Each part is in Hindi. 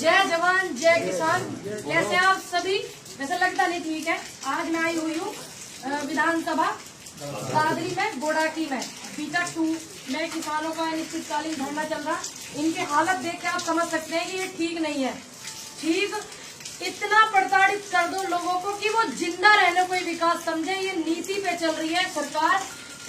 जय जवान जय किसान। कैसे आप सभी? वैसे लगता नहीं ठीक है। आज मैं आई हुई हूँ विधानसभा दादरी में बोड़ाकी में B.2 में किसानों का अनिश्चितकालीन धरना चल रहा। इनकी हालत देख के आप समझ सकते हैं कि ये ठीक नहीं है। ठीक इतना प्रताड़ित कर दो लोगों को कि वो जिंदा रहने को ही विकास समझे। ये नीति पे चल रही है सरकार।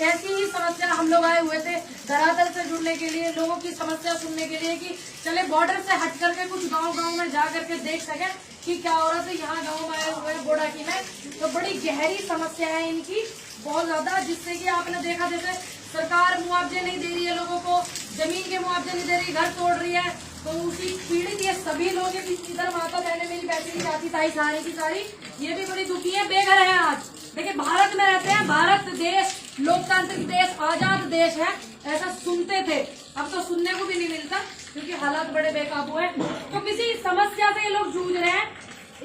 ऐसी ही समस्या हम लोग आए हुए थे धरातल से जुड़ने के लिए, लोगों की समस्या सुनने के लिए कि चले बॉर्डर से हट करके कुछ गांव में जा करके देख सके कि क्या हो रहा है। तो यहाँ गांव में आए हुए हैं बोड़ाकी में, तो बड़ी गहरी समस्या है इनकी बहुत ज्यादा, जिससे कि आपने देखा जैसे सरकार मुआवजे नहीं दे रही है लोगों को, जमीन के मुआवजे नहीं दे रही, घर तोड़ रही है। तो उसी पीड़ित ये सभी लोग इधर माता बहने मेरी बैठी की जाती ताई सारी की सारी ये भी बड़ी दुखी है, बेघर है। आज देखिए भारत में रहते हैं, भारत देश लोकतांत्रिक देश, आजाद देश है, ऐसा सुनते थे। अब तो सुनने को भी नहीं मिलता क्योंकि हालात बड़े बेकाबू है। तो किसी समस्या से ये लोग जूझ रहे हैं।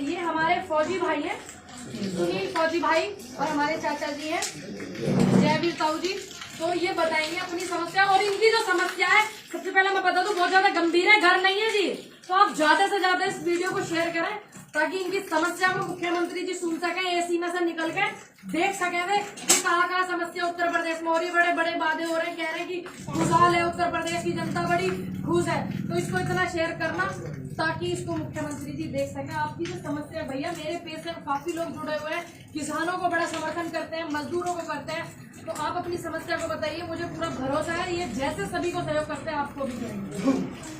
ये हमारे फौजी भाई हैं, सुनील फौजी भाई, और हमारे चाचा जी हैं जयवीर ताऊ जी। तो ये बताएंगे अपनी समस्या, और इनकी जो समस्या है सबसे पहले मैं बता दूं बहुत ज्यादा गंभीर है, घर नहीं है जी। तो आप ज्यादा से ज्यादा इस वीडियो को शेयर करें ताकि इनकी समस्या को मुख्यमंत्री जी सुन सके, एसी में से निकल के देख सके वे कि कहाँ समस्या उत्तर प्रदेश में। और ये बड़े बड़े वादे हो रहे हैं, कह रहे हैं कि खुशहाल है उत्तर प्रदेश की जनता, बड़ी खुश है। तो इसको इतना शेयर करना ताकि इसको मुख्यमंत्री जी देख सके। आपकी जो समस्या भैया, मेरे पेज से काफी लोग जुड़े हुए हैं, किसानों को बड़ा समर्थन करते हैं, मजदूरों को करते हैं। तो आप अपनी समस्या को बताइए, मुझे पूरा भरोसा है ये जैसे सभी को सहयोग करते हैं आपको भी करेंगे।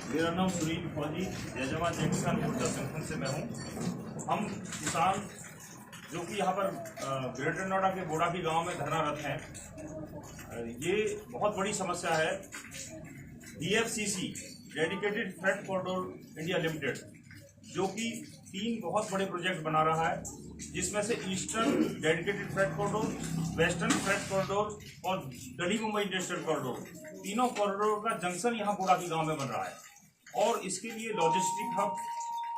मेरा नाम सुनील फौजी, जय जवान जय किसान ऊर्जा संगठन से मैं हूँ। हम किसान जो कि यहाँ पर ग्रेटर नोएडा के बोड़ाकी गांव में धरनारत हैं, ये बहुत बड़ी समस्या है। DFCC dedicated freight corridor India limited, जो कि 3 बहुत बड़े प्रोजेक्ट बना रहा है, जिसमें से eastern dedicated freight corridor, western freight corridor और दिल्ली मुंबई इंडस्ट्रियल कॉरिडोर, तीनों कॉरिडोर का जंक्शन यहाँ बोड़ाकी गांव में बन रहा है। और इसके लिए लॉजिस्टिक हब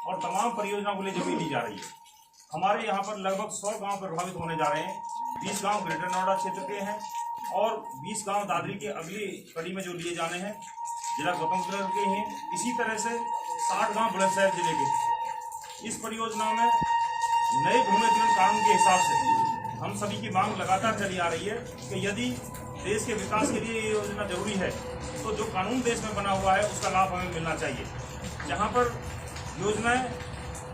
और तमाम परियोजनाओं के लिए जमीन ली जा रही है। हमारे यहाँ पर लगभग 100 गांव प्रभावित होने जा रहे हैं। 20 गांव ग्रेटर नोएडा क्षेत्र के हैं और 20 गांव दादरी के अगली कड़ी में जो लिए जाने हैं जिला गौतमबुद्ध नगर के हैं। इसी तरह से 60 गांव बुलंदशहर जिले के। इस परियोजना में नए भूमि अधिग्रहण कानून के हिसाब से हम सभी की मांग लगातार चली आ रही है कि यदि देश के विकास के लिए ये योजना जरूरी है तो जो कानून देश में बना हुआ है उसका लाभ हमें मिलना चाहिए। जहां पर योजनाएं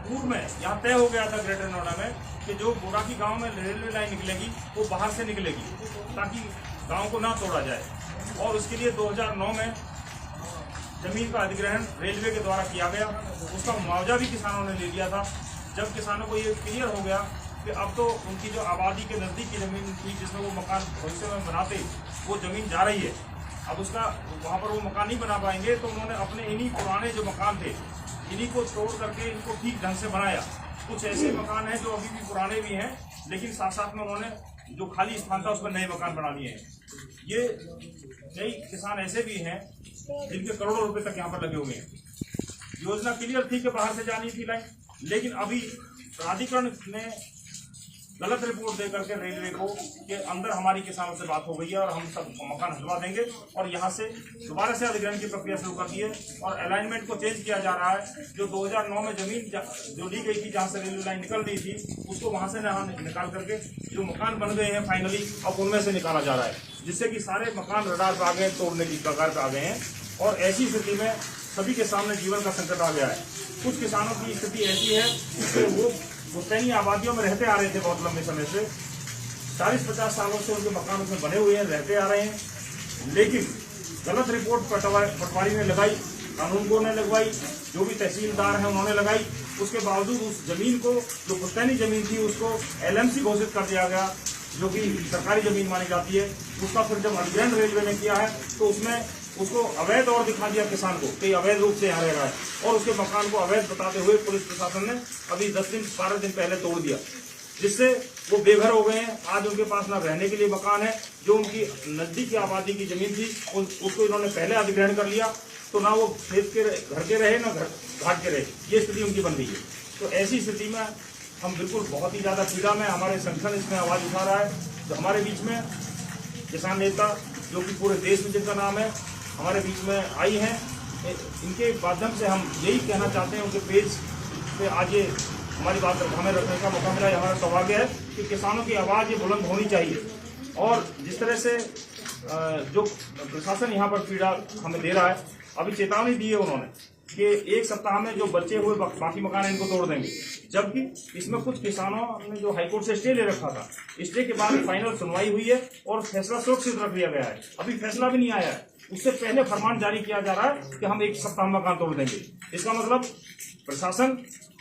पूर्व में यहाँ तय हो गया था ग्रेटर नोएडा में कि जो बोड़ाकी गांव में रेलवे लाइन निकलेगी वो बाहर से निकलेगी ताकि गांव को ना तोड़ा जाए। और उसके लिए 2009 में जमीन का अधिग्रहण रेलवे के द्वारा किया गया। उसका मुआवजा भी किसानों ने ले लिया था। जब किसानों को ये क्लियर हो गया कि अब तो उनकी जो आबादी के नज़दीक की ज़मीन थी जिसमें वो मकान भविष्य में बनाते, वो ज़मीन जा रही है, अब उसका वहाँ पर वो मकान नहीं बना पाएंगे, तो उन्होंने अपने इन्हीं पुराने जो मकान थे इन्हीं को तोड़ करके इनको ठीक ढंग से बनाया। कुछ ऐसे मकान हैं जो अभी भी पुराने भी हैं, लेकिन साथ साथ में उन्होंने जो खाली स्थान था उस पर नए मकान बना लिए हैं। ये कई किसान ऐसे भी हैं जिनके करोड़ों रुपए तक यहाँ पर लगे हुए हैं। योजना क्लियर थी कि बाहर से जानी थी लाइन, लेकिन अभी प्राधिकरण ने गलत रिपोर्ट दे करके रेलवे को कि अंदर हमारी किसानों से बात हो गई है और हम सब मकान हटवा देंगे और यहाँ से दोबारा से अधिग्रहण की प्रक्रिया शुरू कर दी है। और अलाइनमेंट को चेंज किया जा रहा है। जो 2009 में जमीन जो ली गई थी जहाँ से रेलवे लाइन निकल रही थी उसको वहाँ से निकाल करके जो मकान बन गए हैं फाइनली अब उनमें से निकाला जा रहा है, जिससे कि सारे मकान रडार पर आ गए, तोड़ने की कगार पर आ गए हैं। और ऐसी स्थिति में सभी के सामने जीवन का संकट आ गया है। कुछ किसानों की स्थिति ऐसी है कि वो पुश्तैनी आबादियों में रहते आ रहे थे बहुत लंबे समय से, 40-50 सालों से उनके मकान उसमें बने हुए हैं, रहते आ रहे हैं, लेकिन गलत रिपोर्ट पटवारी ने लगाई, कानूनगो ने लगवाई, जो भी तहसीलदार हैं उन्होंने लगाई। उसके बावजूद उस जमीन को, जो पुश्तैनी जमीन थी, उसको LMC घोषित कर दिया गया, जो कि सरकारी जमीन मानी जाती है। उसका फिर जब अधिग्रहण रेलवे ने किया है तो उसमें उसको अवैध और दिखा दिया किसान को कि अवैध रूप से यहाँ रह रहा है, और उसके मकान को अवैध बताते हुए पुलिस प्रशासन ने अभी 10-12 दिन पहले तोड़ दिया, जिससे वो बेघर हो गए हैं। आज उनके पास ना रहने के लिए मकान है, जो उनकी नजदीक की आबादी की जमीन थी उसको इन्होंने पहले अधिग्रहण कर लिया, तो ना वो खेत के घर के रहे ना घाट के रहे, ये स्थिति उनकी बन गई है। तो ऐसी स्थिति में हम बिल्कुल बहुत ही ज्यादा पीड़ा में, हमारे संगठन इसमें आवाज उठा रहा है। तो हमारे बीच में किसान नेता जो कि पूरे देश में जिनका नाम है हमारे बीच में आई हैं, इनके माध्यम से हम यही कहना चाहते हैं, उनके पेज पे आज ये हमारी बात हमें रखने का मौका मिला। हमारा सौभाग्य है कि किसानों की आवाज़ ये बुलंद होनी चाहिए। और जिस तरह से जो प्रशासन यहाँ पर पीड़ा हमें दे रहा है, अभी चेतावनी दी है उन्होंने कि 1 सप्ताह में जो बचे हुए बाकी मकान इनको तोड़ देंगे, जबकि इसमें कुछ किसानों ने जो हाईकोर्ट से स्टे ले रखा था, स्टे के बाद फाइनल सुनवाई हुई है और फैसला सुरक्षित रख लिया गया है। अभी फैसला भी नहीं आया है, उससे पहले फरमान जारी किया जा रहा है कि हम 1 सप्ताह में मकान तोड़ देंगे। इसका मतलब प्रशासन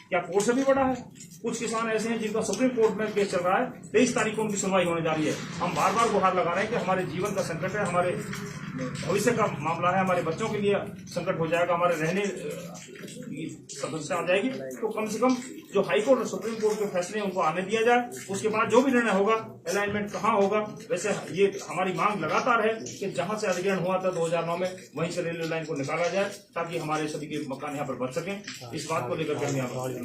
क्या कोर्ट से भी बड़ा है? कुछ किसान ऐसे हैं जिनका सुप्रीम कोर्ट में केस चल रहा है, 23 तारीख को उनकी सुनवाई होने जा रही है। हम बार बार गुहार लगा रहे हैं कि हमारे जीवन का संकट है, हमारे भविष्य का मामला है, हमारे बच्चों के लिए संकट हो जाएगा, हमारे रहने की समस्या आ जाएगी। तो कम से कम जो हाईकोर्ट और सुप्रीम कोर्ट के फैसले हैं उनको आने दिया जाए। उसके बाद जो भी निर्णय होगा, अलाइनमेंट कहाँ होगा, वैसे ये हमारी मांग लगातार है कि जहां से अधिग्रहण हुआ था 2009 में, वहीं से रेलवे लाइन को निकाला जाए ताकि हमारे सभी के मकान यहाँ पर बच सकें। इस बात को लेकर के हम यहाँ पर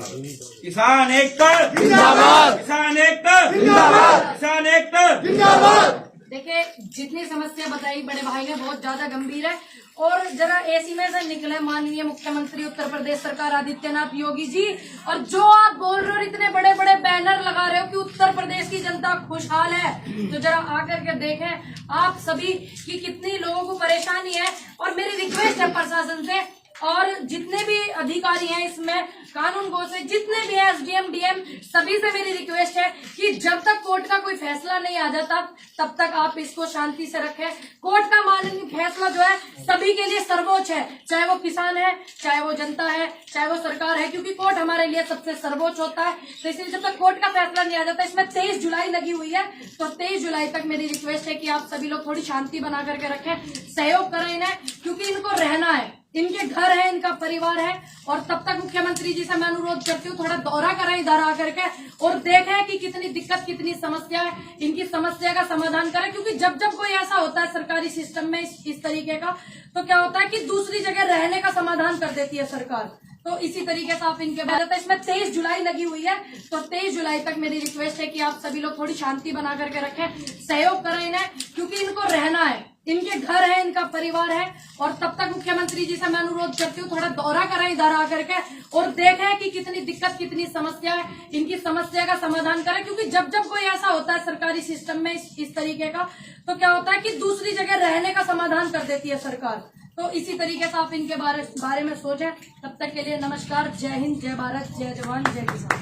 किसान एकता जिंदाबाद, किसान एकता जिंदाबाद, किसान एकता जिंदाबाद। देखिए, जितनी समस्या बताई बड़े भाई ने बहुत ज्यादा गंभीर है। और जरा एसी में से निकले माननीय मुख्यमंत्री उत्तर प्रदेश सरकार आदित्यनाथ योगी जी, और जो आप बोल रहे हो, इतने बड़े बड़े बैनर लगा रहे हो कि उत्तर प्रदेश की जनता खुशहाल है, तो जरा आकर के देखें आप सभी कि कितनी लोगों को परेशानी है। और मेरी रिक्वेस्ट है प्रशासन से और जितने भी अधिकारी हैं इसमें, कानून गो से जितने भी हैं, एसडीएम डीएम, सभी से मेरी रिक्वेस्ट है कि जब तक कोर्ट का कोई फैसला नहीं आ जाता तब तक आप इसको शांति से रखें। कोर्ट का माननीय फैसला जो है सभी के लिए सर्वोच्च है, चाहे वो किसान है, चाहे वो जनता है, चाहे वो सरकार है, क्योंकि कोर्ट हमारे लिए सबसे सर्वोच्च होता है। तो इसलिए जब तक कोर्ट का फैसला नहीं आ जाता, इसमें 23 जुलाई लगी हुई है, तो 23 जुलाई तक मेरी रिक्वेस्ट है कि आप सभी लोग थोड़ी शांति बना करके रखें, सहयोग करें इन्हें, क्योंकि इनको रहना है, इनके घर है, इनका परिवार है। और तब तक मुख्यमंत्री जी से मैं अनुरोध करती हूँ, थोड़ा दौरा करें इधर आकर के और देखें कि कितनी दिक्कत, कितनी समस्या है, इनकी समस्या का समाधान करें। क्योंकि जब जब कोई ऐसा होता है सरकारी सिस्टम में इस तरीके का, तो क्या होता है कि दूसरी जगह रहने का समाधान कर देती है सरकार। तो इसी तरीके से आप इनके बाद, इसमें 23 जुलाई लगी हुई है, तो 23 जुलाई तक मेरी रिक्वेस्ट है कि आप सभी लोग थोड़ी शांति बना करके रखें, सहयोग करें इन्हें, क्योंकि इनको रहना है, इनके घर है, इनका परिवार है। और तब तक मुख्यमंत्री जी से मैं अनुरोध करती हूँ, थोड़ा दौरा करें इधर आकर के और देखें कि कितनी दिक्कत, कितनी समस्या है, इनकी समस्या का समाधान करें। क्योंकि जब जब कोई ऐसा होता है सरकारी सिस्टम में इस तरीके का, तो क्या होता है कि दूसरी जगह रहने का समाधान कर देती है सरकार। तो इसी तरीके से आप इनके बारे में सोचें। तब तक के लिए नमस्कार, जय हिंद, जय भारत, जय जवान, जय किसान।